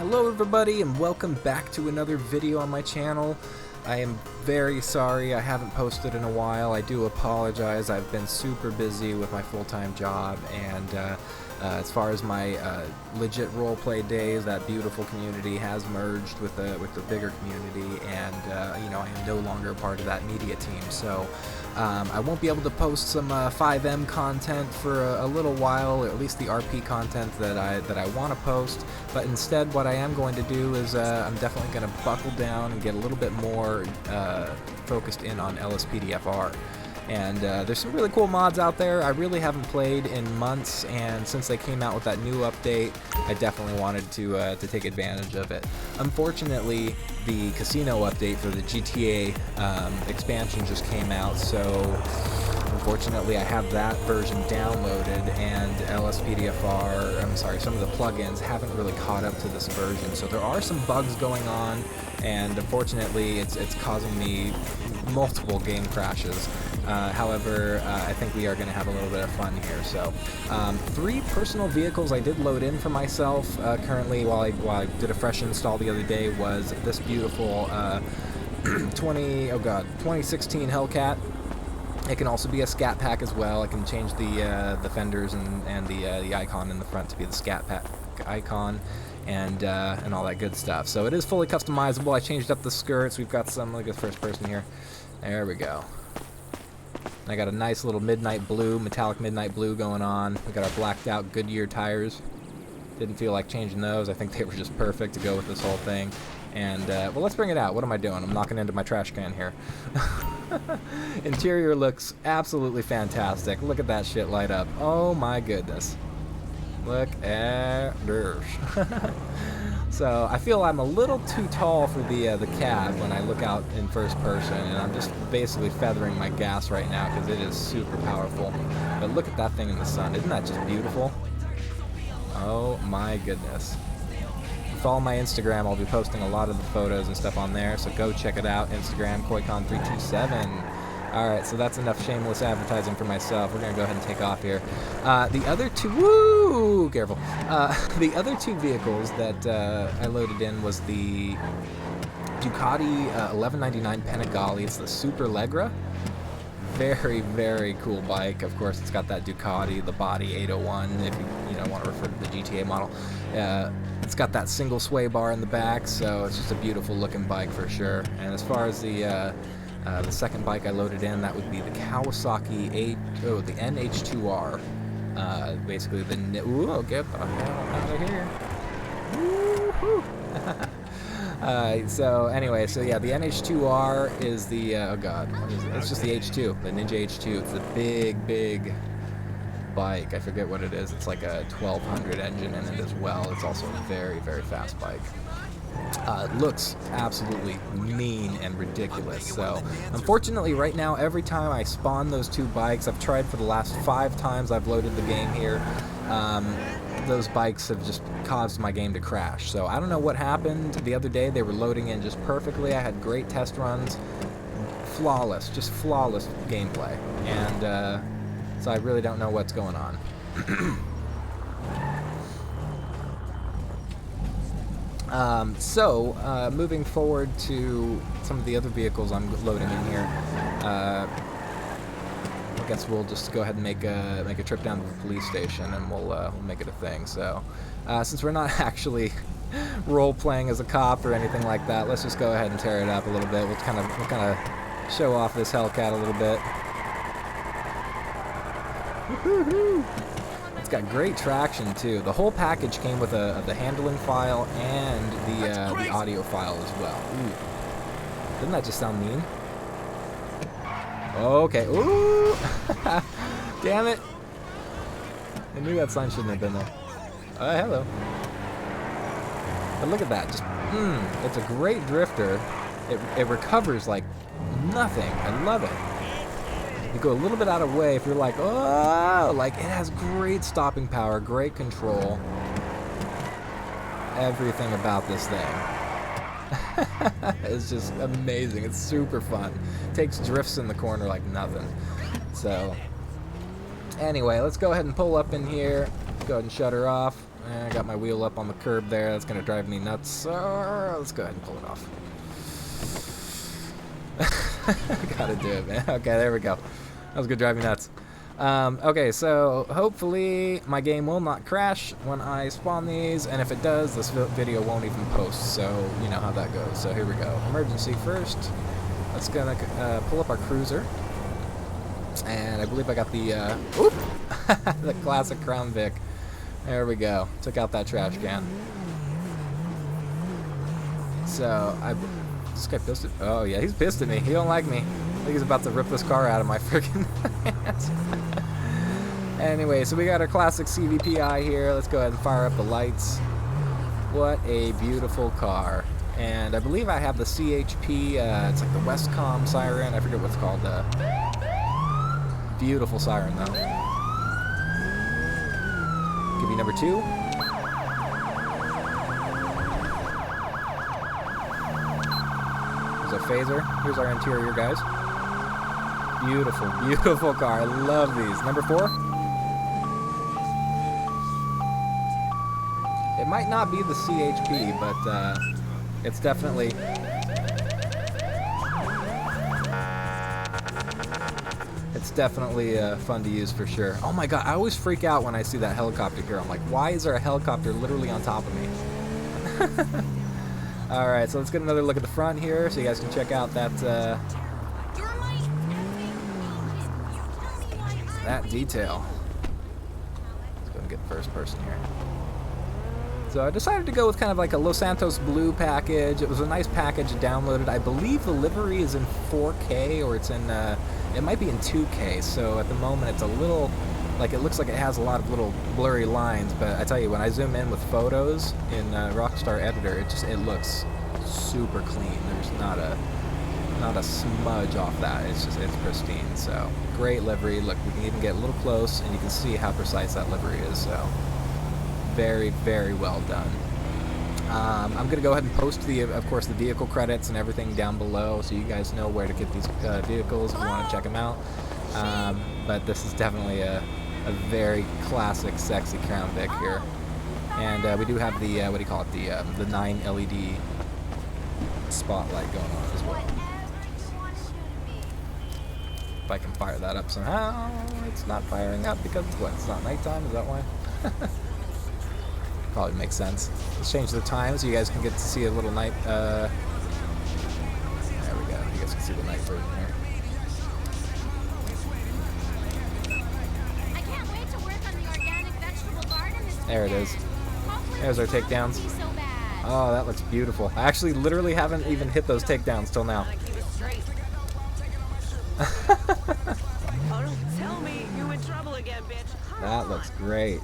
Hello everybody and welcome back to another video on my channel. I am very sorry I haven't posted in a while. I do apologize. I've been super busy with my full-time job, and as far as my legit roleplay days, that beautiful community has merged with the bigger community, and you know, I am no longer a part of that media team. So I won't be able to post some 5M content for a little while, or at least the RP content that I want to post. But instead, what I am going to do is I'm definitely going to buckle down and get a little bit more focused in on LSPDFR. And there's some really cool mods out there. I really haven't played in months, and since they came out with that new update, I definitely wanted to take advantage of it. Unfortunately, the casino update for the GTA expansion just came out, so unfortunately I have that version downloaded, and LSPDFR, I'm sorry, some of the plugins haven't really caught up to this version. So there are some bugs going on, and unfortunately it's causing me multiple game crashes. However, I think we are going to have a little bit of fun here. So, 3 personal vehicles I did load in for myself currently while I did a fresh install the other day was this beautiful 2016 Hellcat. It can also be a Scat Pack as well. I can change the fenders and the icon in the front to be the Scat Pack icon, and all that good stuff. So it is fully customizable. I changed up the skirts. We've got some, look at the first person here. There we go. I got a nice little midnight blue, metallic midnight blue going on. We got our blacked out Goodyear tires. Didn't feel like changing those. I think they were just perfect to go with this whole thing. And, well, let's bring it out. What am I doing? I'm knocking into my trash can here. Interior looks absolutely fantastic. Look at that shit light up. Oh my goodness. Look at this. So I feel I'm a little too tall for the cab when I look out in first person, and I'm just basically feathering my gas right now because it is super powerful. But look at that thing in the sun. Isn't that just beautiful? Oh my goodness. Follow my Instagram. I'll be posting a lot of the photos and stuff on there, so go check it out. Instagram, CoyCon327. Alright, so that's enough shameless advertising for myself. We're going to go ahead and take off here. The other two... Woo! Careful. The other 2 vehicles that I loaded in was the Ducati 1199 Panigale. It's the Super Legra. Very, very cool bike. Of course, it's got that Ducati, the body 801, if you know, want to refer to the GTA model. It's got that single sway bar in the back, so it's just a beautiful looking bike for sure. And as far as the second bike I loaded in, that would be the Kawasaki the NH2R. Basically the ooh, get the hell out of here. Woo-hoo. So anyway, so yeah, the NH2R is the oh god, what is it? It's just the H2, the Ninja H2. It's a big bike. I forget what it is. It's like a 1200 engine in it as well. It's also a very, very fast bike. It looks absolutely mean and ridiculous. So unfortunately right now, every time I spawn those 2 bikes, I've tried for the last 5 times I've loaded the game here, those bikes have just caused my game to crash. So I don't know what happened the other day. They were loading in just perfectly. I had great test runs, flawless, just flawless gameplay, and so I really don't know what's going on. Moving forward to some of the other vehicles I'm loading in here, I guess we'll just go ahead and make a trip down to the police station, and we'll make it a thing. So, since we're not actually role-playing as a cop or anything like that, let's just go ahead and tear it up a little bit. We'll kind of show off this Hellcat a little bit. Woo-hoo-hoo. It's got great traction too. The whole package came with the handling file and the audio file as well. Ooh. Didn't that just sound mean? Okay. Ooh! Damn it! I knew that sign shouldn't have been there. Hello. But look at that. Just it's a great drifter. It recovers like nothing. I love it. You go a little bit out of way if you're like, oh, like it has great stopping power, great control. Everything about this thing is just amazing. It's super fun. Takes drifts in the corner like nothing. So, anyway, let's go ahead and pull up in here. Go ahead and shut her off. I got my wheel up on the curb there. That's going to drive me nuts. So let's go ahead and pull it off. Gotta do it, man. Okay, there we go. That was going to drive me nuts. Okay, so hopefully my game will not crash when I spawn these, and if it does, this video won't even post, so you know how that goes. So here we go. Emergency first. Let's gonna pull up our cruiser, and I believe I got the the classic Crown Vic. There we go. Took out that trash can. So this guy pissed at. Oh yeah, he's pissed at me. He don't like me. I think he's about to rip this car out of my freaking hands. Anyway, so we got our classic CVPI here. Let's go ahead and fire up the lights. What a beautiful car. And I believe I have the CHP, it's like the Westcom siren. I forget what it's called. Beautiful siren, though. Give you number 2. There's a phaser. Here's our interior, guys. Beautiful, beautiful car. I love these. Number 4. It might not be the CHP, but it's definitely fun to use for sure. Oh my god, I always freak out when I see that helicopter here. I'm like, why is there a helicopter literally on top of me? Alright, so let's get another look at the front here so you guys can check out that detail. Let's go and get first person here. So I decided to go with kind of like a Los Santos blue package. It was a nice package downloaded. I believe the livery is in 4K, or it's in, it might be in 2K. So at the moment it's a little, like it looks like it has a lot of little blurry lines. But I tell you, when I zoom in with photos in Rockstar Editor, it looks super clean. There's not a smudge off that. It's pristine. So great livery. Look, we can even get a little close and you can see how precise that livery is. So very, very well done. I'm going to go ahead and post of course, the vehicle credits and everything down below, so you guys know where to get these vehicles if you want to check them out. But this is definitely a very classic, sexy Crown Vic here. And we do have the what do you call it? The 9 LED spotlight going on as well. If I can fire that up somehow. It's not firing up because it's not nighttime. Is that why? Probably makes sense. Let's change the time so you guys can get to see a little night. There we go. You guys can see the night version here. I can't wait to work on the organic vegetable garden this There it is. There's our takedowns. so bad. Oh, that looks beautiful. I actually literally haven't even hit those takedowns till now. Oh, don't tell me you in trouble again, bitch. That looks great.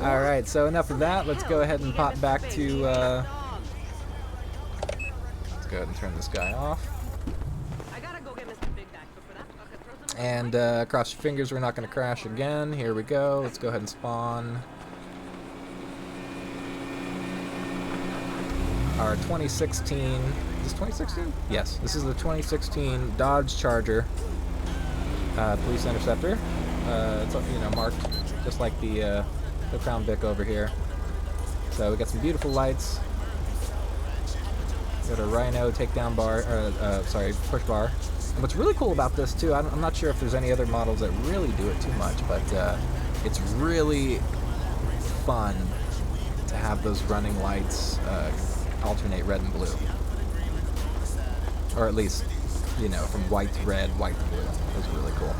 Alright, so enough of that. Let's go ahead and pop back to let's go ahead and turn this guy off. And cross your fingers we're not going to crash again. Here we go. Let's go ahead and spawn our 2016. Is this 2016? Yes, this is the 2016 Dodge Charger Police Interceptor. It's, you know, marked just like the Crown Vic over here. So we got some beautiful lights. Got a Rhino takedown bar, push bar. And what's really cool about this too, I'm not sure if there's any other models that really do it too much, but it's really fun to have those running lights alternate red and blue, or at least, you know, from white to red, white to blue. It's really cool.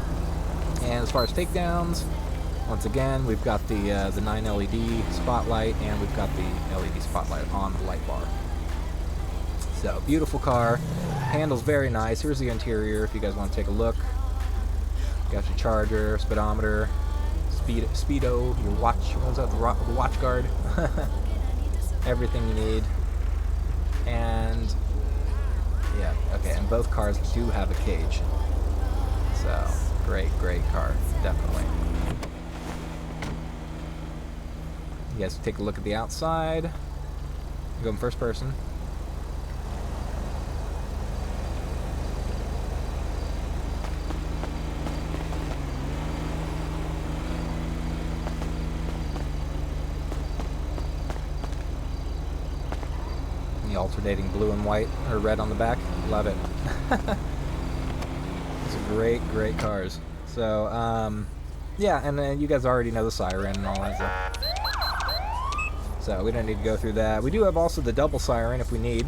And as far as takedowns, once again, we've got the 9 LED spotlight, and we've got the LED spotlight on the light bar. So, beautiful car. Handles very nice. Here's the interior if you guys want to take a look. Got your charger, speedometer, speedo, your watch, what was that, the watch guard. Everything you need. And, yeah, okay, and both cars do have a cage. So, great, great car, definitely. You guys take a look at the outside. Go in first person. alternating blue and white, or red on the back. Love it. These are great, great cars. So, yeah, and you guys already know the siren and all that stuff. So we don't need to go through that. We do have also the double siren if we need.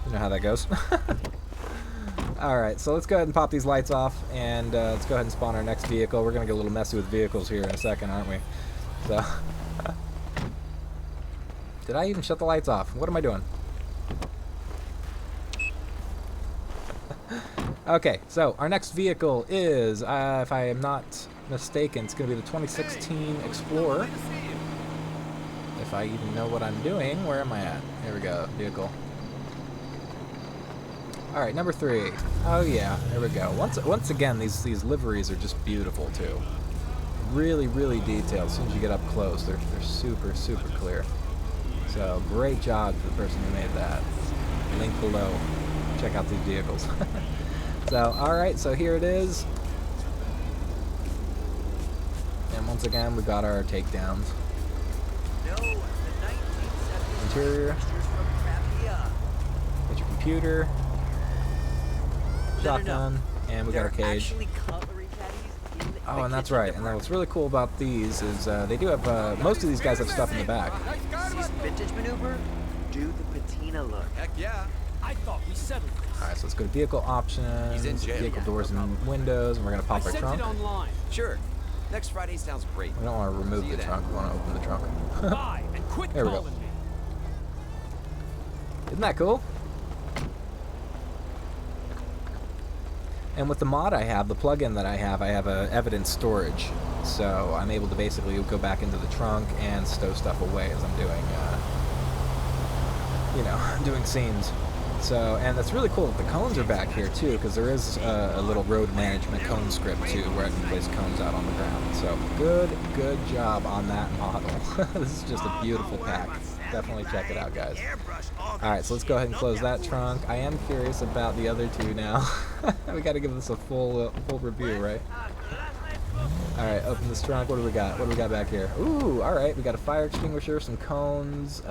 You know how that goes. Alright, so let's go ahead and pop these lights off, and let's go ahead and spawn our next vehicle. We're going to get a little messy with vehicles here in a second, aren't we? So, did I even shut the lights off? What am I doing? Okay, so our next vehicle is, if I am not mistaken, it's going to be the 2016 Explorer. If I even know what I'm doing, where am I at? Here we go, vehicle. Alright, number 3. Oh yeah, there we go. Once again, these liveries are just beautiful too. Really, really detailed. As soon as you get up close, they're super, super clear. So, great job to the person who made that. Link below. Check out these vehicles. So, alright, so here it is. And once again, we got our takedowns. Interior. Get your computer. Shotgun. And we got our cage. Oh, and that's right. And then what's really cool about these is they do have, most of these guys have stuff in the back. Vintage maneuver? Do the patina look. Heck yeah. I thought we settled this. Alright, so let's go to vehicle options, vehicle doors and windows, and we're going to pop our trunk. Sure. Next Friday sounds great. We don't want to remove the trunk, we want to open the trunk. Bye, and quit There we go. calling me. Isn't that cool? And with the mod I have, the plugin that I have evidence storage. So I'm able to basically go back into the trunk and stow stuff away as I'm doing, you know, doing scenes. So, and that's really cool that the cones are back here too, because there is a little road management cone script too, where I can place cones out on the ground. So, good job on that model. This is just a beautiful pack. Definitely check it out, guys. Alright, so let's go ahead and close that trunk. I am curious about the other two now. We gotta give this a full review, right? Alright, open this trunk. What do we got? What do we got back here? Ooh, alright, we got a fire extinguisher, some cones,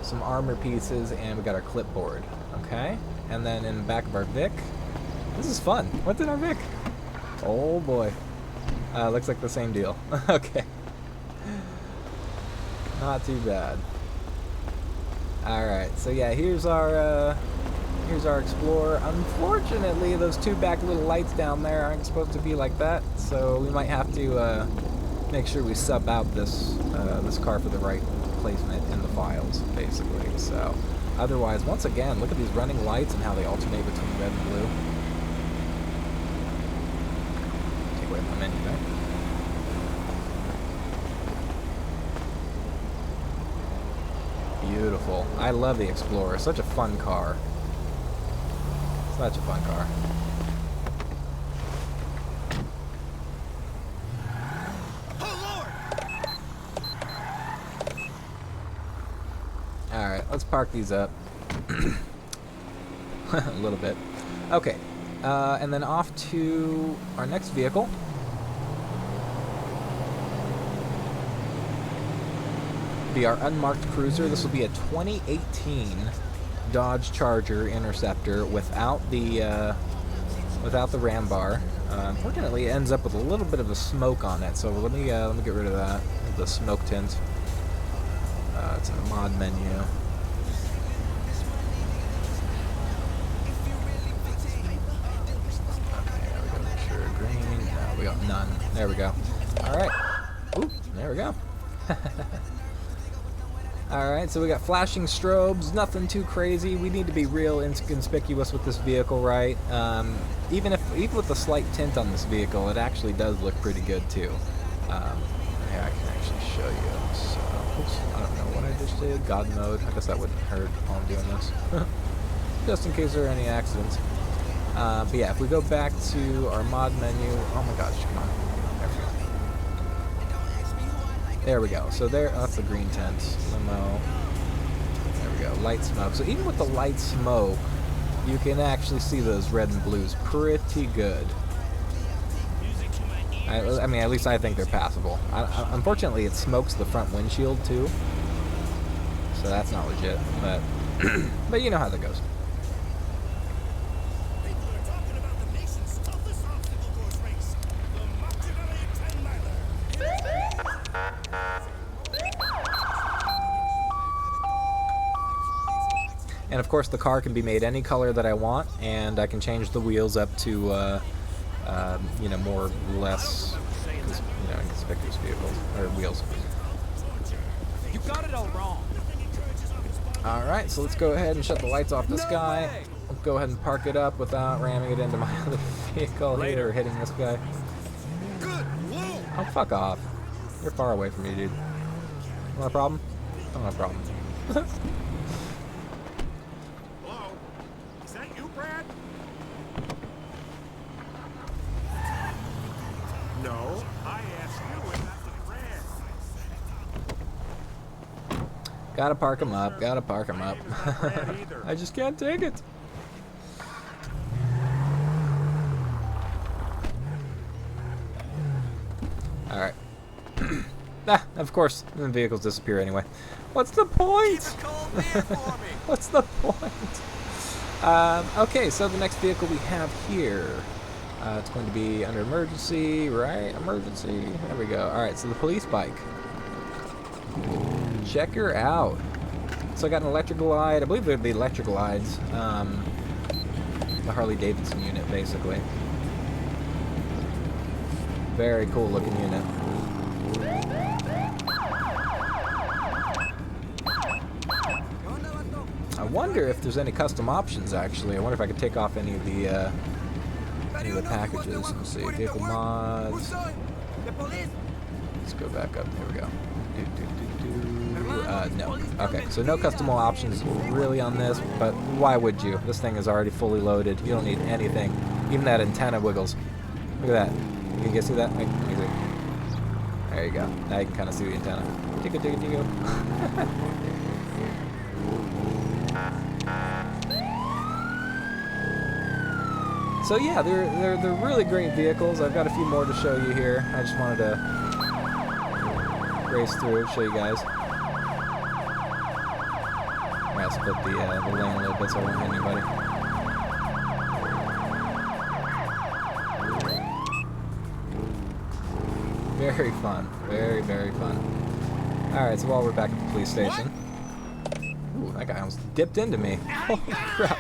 some armor pieces, and we got our clipboard. Okay, and then in the back of our Vic, this is fun. What's in our Vic? Oh boy, looks like the same deal. Okay, not too bad. All right, so yeah, here's our Explorer. Unfortunately, those two back little lights down there aren't supposed to be like that, so we might have to make sure we sub out this this car for the right placement in the files, basically. So otherwise, once again, look at these running lights and how they alternate between red and blue. Take away my menu there. Beautiful. I love the Explorer. Such a fun car. Such a fun car. Alright, let's park these up. A little bit. Okay, and then off to our next vehicle. Be our unmarked cruiser. This will be a 2018 Dodge Charger Interceptor without the ram bar. Unfortunately, it ends up with a little bit of a smoke on it, so let me get rid of that. The smoke tint. It's in the mod menu. Okay, there we go. Make sure green. No, we got none. There we go. All right. Oop, there we go. All right, so we got flashing strobes. Nothing too crazy. We need to be real inconspicuous with this vehicle, right? Even with the slight tint on this vehicle, it actually does look pretty good too. Yeah, I can actually show you. So, oops, I don't know what I just did. God mode. I guess that wouldn't hurt while I'm doing this. Just in case there are any accidents. But yeah, if we go back to our mod menu. Oh my gosh, come on. There we go. So there, oh, that's the green tint. Limo. There we go. Light smoke. So even with the light smoke, you can actually see those red and blues pretty good. I mean, at least I think they're passable. Unfortunately, it smokes the front windshield too, so that's not legit. But but you know how that goes. And of course, the car can be made any color that I want, and I can change the wheels up to, you know, more or less, you know, conspicuous vehicles or wheels. You got it all wrong. All right, so let's go ahead and shut the lights off this guy. We'll go ahead and park it up without ramming it into my other vehicle here or hitting this guy. Oh, fuck off! You're far away from me, dude. Want a problem? Oh, no problem. No, I asked you if that's a friend. Gotta park him up, gotta park him up. I just can't take it. Alright. Of course, the vehicles disappear anyway. What's the point? What's the point? Okay, so the next vehicle we have here. It's going to be under emergency, right? Emergency. There we go. Alright, so the police bike. Check her out. So I got an electric glide. I believe they're the electric glides. The Harley Davidson unit, basically. Very cool looking unit. I wonder if there's any custom options, actually. I wonder if I could take off any of the packages. Let's see, vehicle mods. Let's go back up. There we go. No. Okay, so no custom options really on this, but why would you? This thing is already fully loaded. You don't need anything. Even that antenna wiggles. Look at that. You can see that? Let me see. There you go. Now you can kind of see the antenna. Tigo. So yeah, they're really great vehicles. I've got a few more to show you here. I just wanted to race through, show you guys. I'm gonna split the lane a little bit so I won't hit anybody. Very fun, very fun. All right, so while we're back at the police station, ooh, that guy almost dipped into me. Holy crap!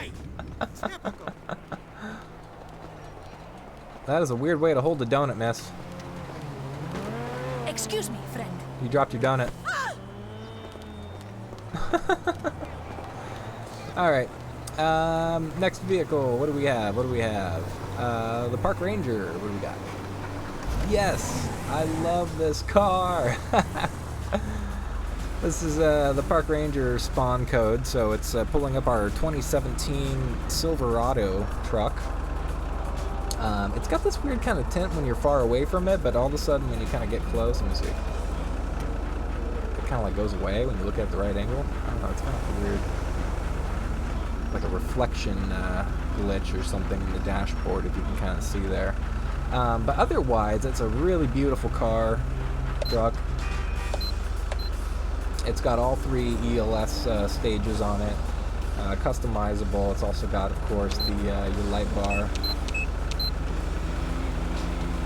That is a weird way to hold the donut, miss. Excuse me, friend. You dropped your donut. Alright. Next vehicle. What do we have? The Park Ranger. What do we got? Yes! I love this car! This is the Park Ranger spawn code, so it's pulling up our 2017 Silverado truck. It's got this weird kind of tint when you're far away from it, but all of a sudden when you kind of get close, let me see. It kind of like goes away when you look at the right angle. I don't know, it's kind of weird. Like a reflection glitch or something in the dashboard, if you can kind of see there. But otherwise, it's a really beautiful truck. It's got all 3 ELS stages on it. Customizable. It's also got, of course, the your light bar.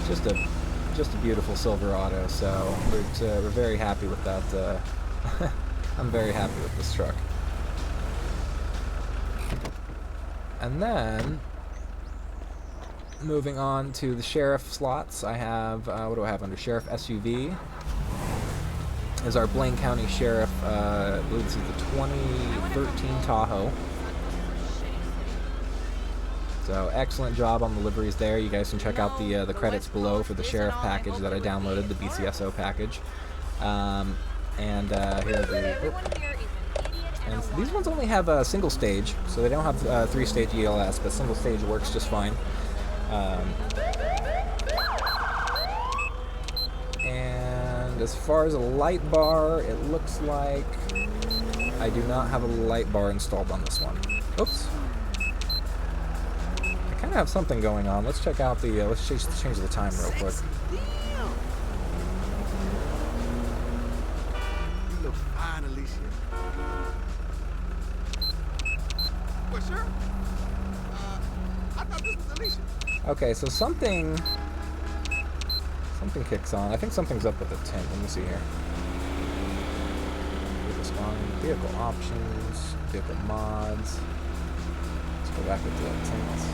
Just a beautiful Silverado, so we're very happy with that. I'm very happy with this truck. And then moving on to the sheriff slots, I have what do I have under sheriff SUV? Is our Blaine County Sheriff? I believe this is the 2013 Tahoe. So excellent job on the liveries there. You guys can check out the credits below for the sheriff package that I downloaded, the BCSO package. And here are the. And these ones only have a single stage, so they don't have 3-stage ELS, but single stage works just fine. And as far as a light bar, it looks like I do not have a light bar installed on this one. Oops. I kind of have something going on. Let's check out the, let's change the time real quick. You look fine, Alicia. Well, sure. I thought this was Alicia. Okay, so something kicks on. I think something's up with the tint. Let me see here. Vehicle options, vehicle mods. Let's go back into the tints.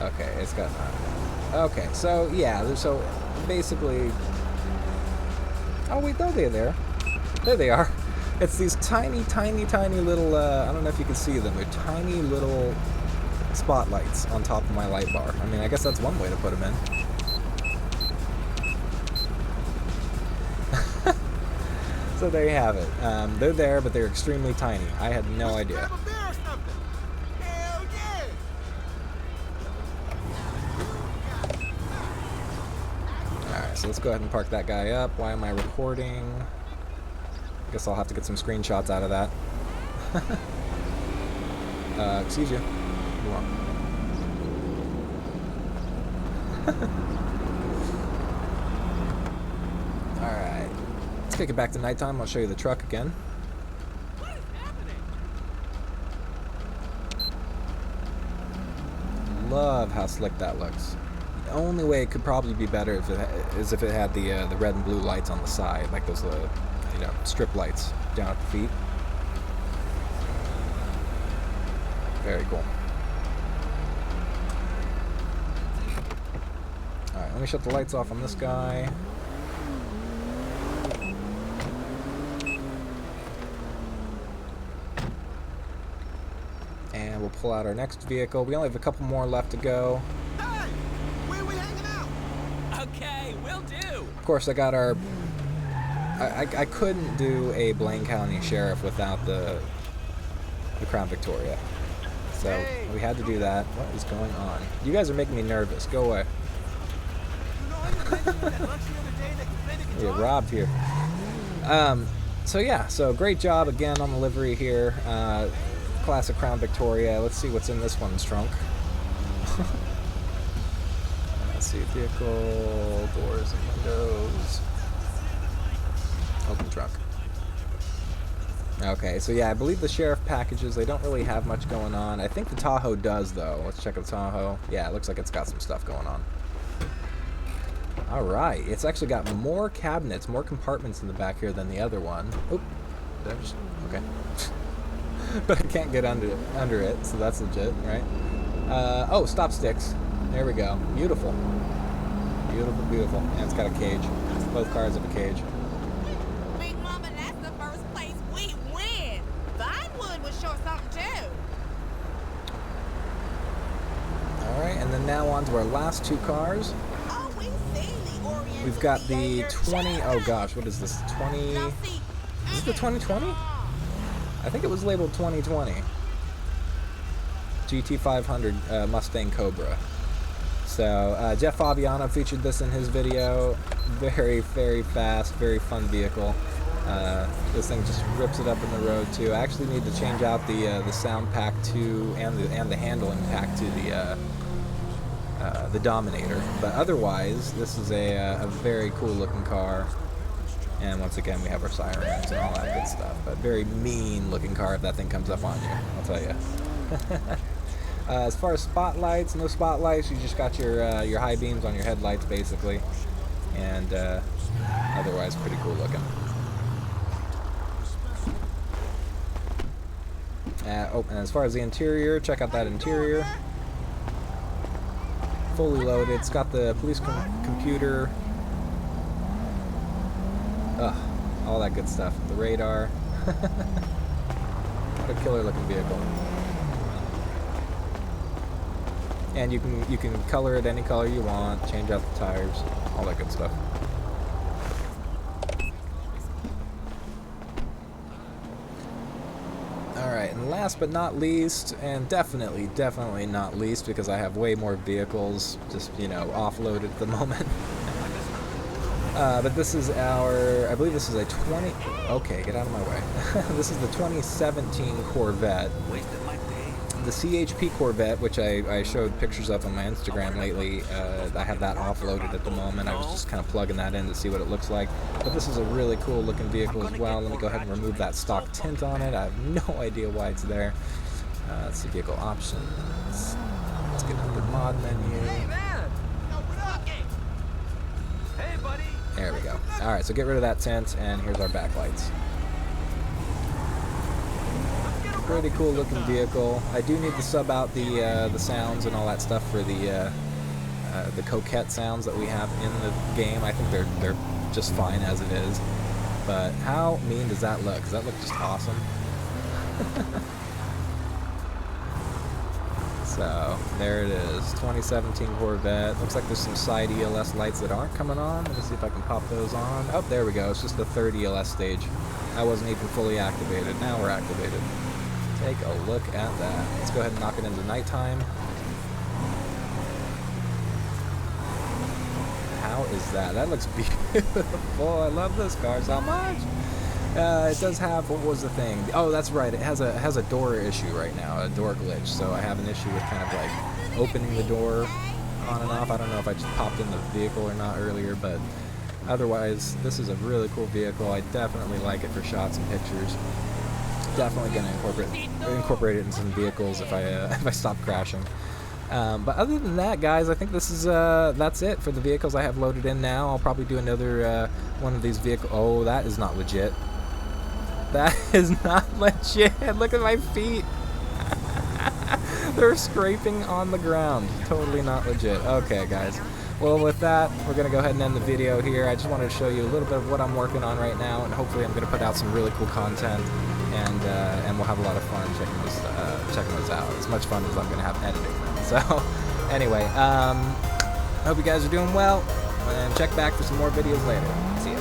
Okay, it's got okay, so yeah, so basically. Oh wait, no, they're there. There they are. It's these tiny little. I don't know if you can see them. They're tiny little spotlights on top of my light bar. I mean, I guess that's one way to put them in. So there you have it. They're there, but they're extremely tiny. I had no idea. Alright, so let's go ahead and park that guy up. Why am I recording? Guess I'll have to get some screenshots out of that. Excuse you. Come on. Alright. Let's kick it back to nighttime. I'll show you the truck again. What is happening? Love how slick that looks. The only way it could probably be better is if it had the red and blue lights on the side, like those you know, strip lights down at the feet. Very cool. Alright, let me shut the lights off on this guy. And we'll pull out our next vehicle. We only have a couple more left to go. Hey, where we hanging out? Okay, will do. Of course, I got our... I couldn't do a Blaine County Sheriff without the Crown Victoria. So we had to do that. What is going on? You guys are making me nervous. Go away. We get robbed here. So yeah, so great job again on the livery here. Classic Crown Victoria. Let's see what's in this one's trunk. Let's see, vehicle, doors and windows. Open trunk. Okay, so yeah, I believe the sheriff packages, they don't really have much going on. I think the Tahoe does, though. Let's check the Tahoe. Yeah, it looks like it's got some stuff going on. Alright, it's actually got more cabinets, more compartments in the back here than the other one. Oop, did I just... okay. But I can't get under it, so that's legit, right? Oh, stop sticks. There we go. Beautiful. Beautiful, beautiful. And it's got a cage. Both cars have a cage. Big Mama, that's the first place we win. Vinewood was sure something too. Alright, and then now on to our last two cars. Oh, we've seen the Orient. We've got the 20... oh gosh, what is this? 20... is it the 2020? I think it was labeled 2020. GT500 Mustang Cobra. So, Jeff Fabiano featured this in his video. Very, very fast, very fun vehicle. This thing just rips it up in the road too. I actually need to change out the sound pack to and the handling pack to the Dominator. But otherwise, this is a very cool looking car. And once again, we have our sirens and all that good stuff. But very mean looking car if that thing comes up on you, I'll tell you. As far as spotlights, no spotlights. You just got your high beams on your headlights, basically. And otherwise, pretty cool looking. Oh, and as far as the interior, check out that interior. Fully loaded. It's got the police computer. Ugh, all that good stuff. The radar. What a killer looking vehicle. And you can color it any color you want, change out the tires, all that good stuff. Alright, and last but not least, and definitely not least, because I have way more vehicles just, you know, offloaded at the moment. But this is our, I believe this is a 20, okay, get out of my way. This is the 2017 Corvette. the CHP Corvette, which I showed pictures of on my Instagram lately, I have that offloaded at the moment. I was just kind of plugging that in to see what it looks like. But this is a really cool looking vehicle as well. Let me go ahead and remove that stock tint on it. I have no idea why it's there. Let's see, vehicle options. Let's get into the mod menu. Hey, man! Hey, buddy! There we go. Alright, so get rid of that tint, and here's our backlights. Pretty cool looking vehicle. I do need to sub out the sounds and all that stuff for the Coquette sounds that we have in the game. I think they're just fine as it is. But how mean does that look? Does that look just awesome? So there it is, 2017 Corvette. Looks like there's some side ELS lights that aren't coming on. Let me see if I can pop those on. Oh, there we go. It's just the third ELS stage. That wasn't even fully activated. Now we're activated. Take a look at that. Let's go ahead and knock it into nighttime. How is that? That looks beautiful. I love this car so much. It does have, what was the thing? Oh, that's right. It has a door issue right now, a door glitch. So I have an issue with kind of like opening the door on and off. I don't know if I just popped in the vehicle or not earlier, but otherwise, this is a really cool vehicle. I definitely like it for shots and pictures. Definitely going to incorporate it in some vehicles if I stop crashing. But other than that, guys, I think this is that's it for the vehicles I have loaded in now. I'll probably do another one of these vehicles. Oh, that is not legit. That is not legit. Look at my feet. They're scraping on the ground. Totally not legit. Okay, guys. Well, with that, we're going to go ahead and end the video here. I just wanted to show you a little bit of what I'm working on right now, and hopefully I'm going to put out some really cool content, and we'll have a lot of fun checking those out. As much fun as I'm going to have editing them. So, anyway, I hope you guys are doing well, and check back for some more videos later. See ya.